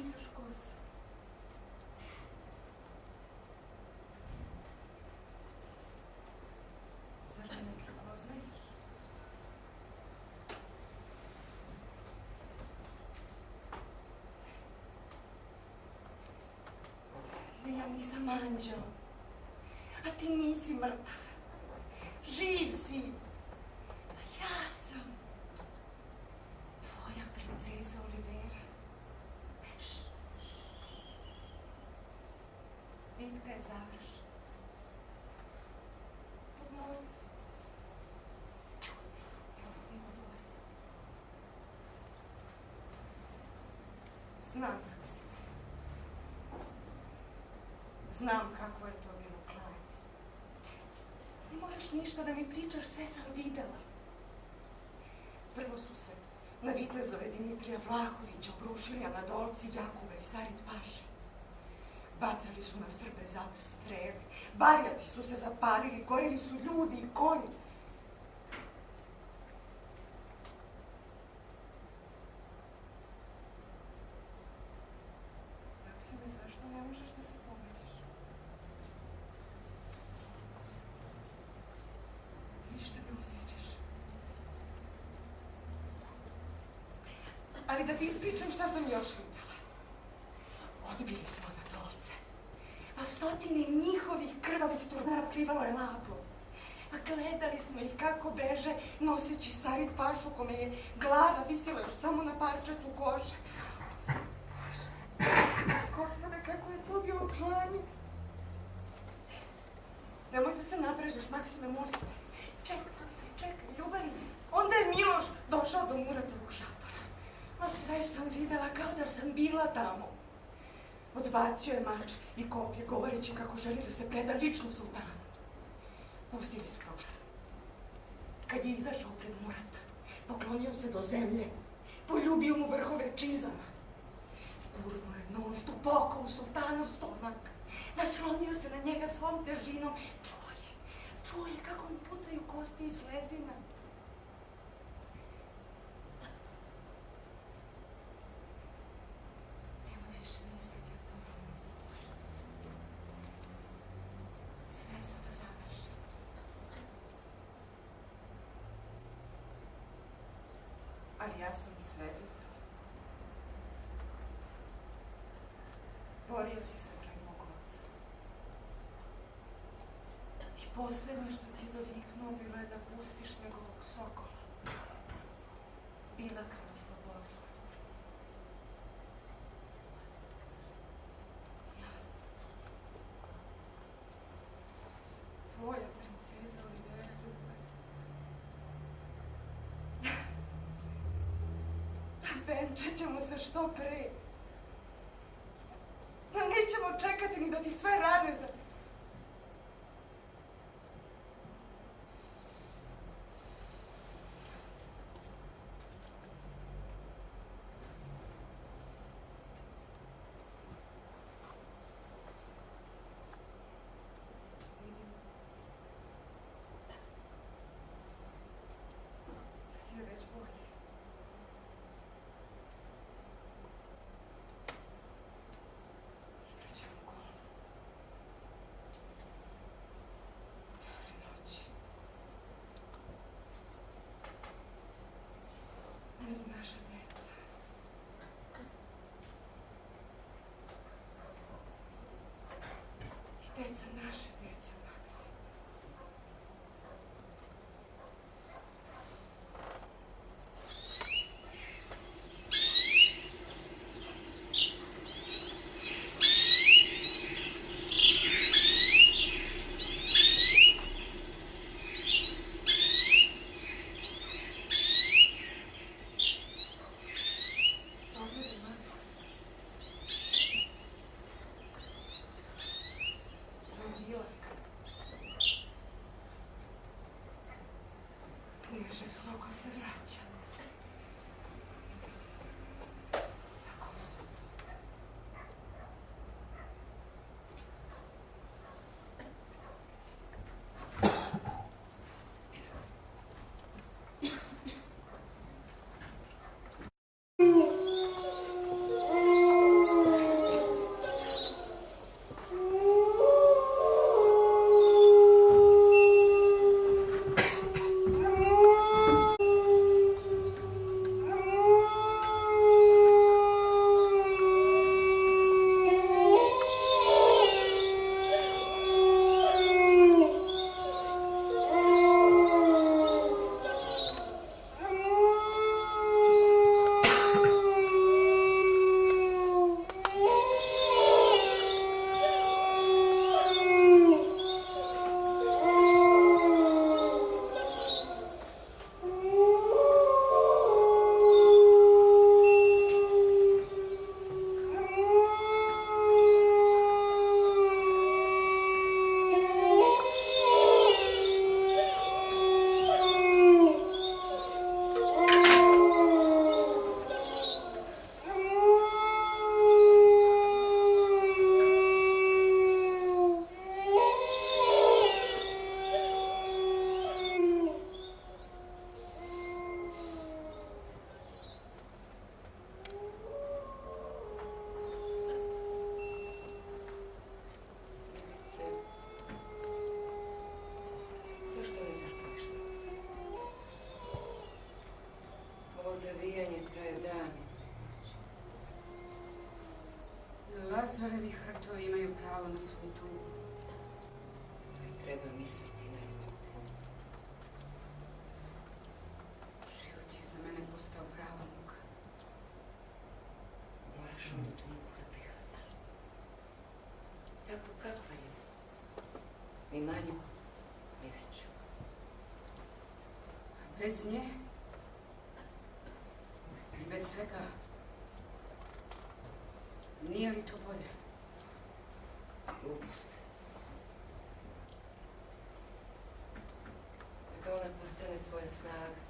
pitaš ko sam? Zar me ne prepoznaješ? Ne, ja nisam anđeo. A ti nisi mrtav. Živ si. A ja sam tvoja princeza Olivera. Bitka je završena. Odmori se. Čuti. Evo, ne govori. Znam, Maksime. Znam kako je to bilo klanje. Ne moraš ništa da mi pričaš, sve sam videla. Prvo su se na vitezove Dimitrija Vlahovića obrušili Anadolci, Jakube i Sarit Paše. Bacali su na Srbe strele, barjaci su se zapalili, gorili su ljudi i konji. Maksime, zašto ne možeš da se pomiriš? Ništa ne osjećaš. Ali da ti ispričam šta sam još vidjela. Odbili smo Anadolce, a stotine njihovih krvavih turnara plivalo je Lablom. A gledali smo ih kako beže, noseći Sarit Pašu kome je glava visila još samo na parčetu kože. Gospode, kako je to bilo klanje. Nemoj da se naprežeš, Maksime, molim te. Čekaj, ljubavi. Onda je Miloš došao do Muratovog šatora. A sve sam videla kao da sam bila tamo. Odbacio je mač i koplje, govoreći kako želi da se preda lično sultanu. Pustili su ga. Kad je izašao pred Murata, poklonio se do zemlje, poljubio mu vrhove čizama. Gurnuo je nož duboko u sultanov stomak, naslonio se na njega svom težinom. Čuje kako mu pucaju kosti iz slezina. Nemoj više misliti o tome. Sve je sada završeno. Ali ja sam sve videla. Borio si se kraj mog oca. I poslednje što ti je doviknuo bilo je da pustiš njegovog sokola. Bilaka na slobodu. Ja sam tvoja princeza Olivera Ljubav. Venčat ćemo se što pre. Nećemo čekati ni da ti sve rane za... Da ti je već bolje. Igraćemo gol. Lazarevi hrtovi imaju pravo na svoju tugu. Treba misliti na ljude. Život je za mene postao prava muka. Moraš onda tu muku da prihvatiš. Tako kakva je. Ni manju, ni veću. A bez nje i bez svega, nije li to bolje? Glupost. Neka ona postane tvoja snaga.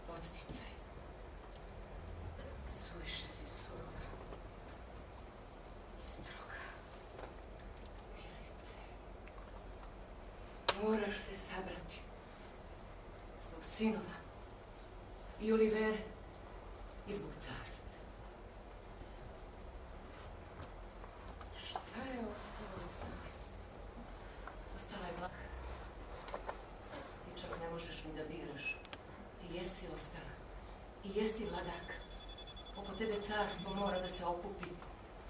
Podsticaj. Suviše si surova i stroga. Milice. Moraš se sabrati. Zbog sinova i Olivere i zbog carstva. Šta je ostalo od carstva? Ostala je vlak. Ti čak ne možeš ni da biraš. Ti jesi ostala. I jesi vladak. Oko tebe carstvo mora da se okupi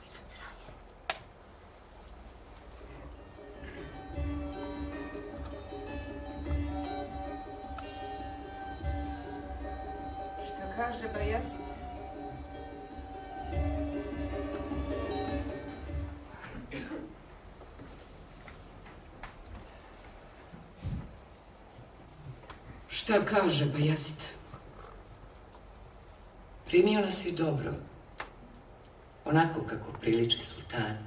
i da traje. Šta kaže Bajazid? Šta kaže Bajazid? Primio nas je dobro, onako kako priliči sultanu.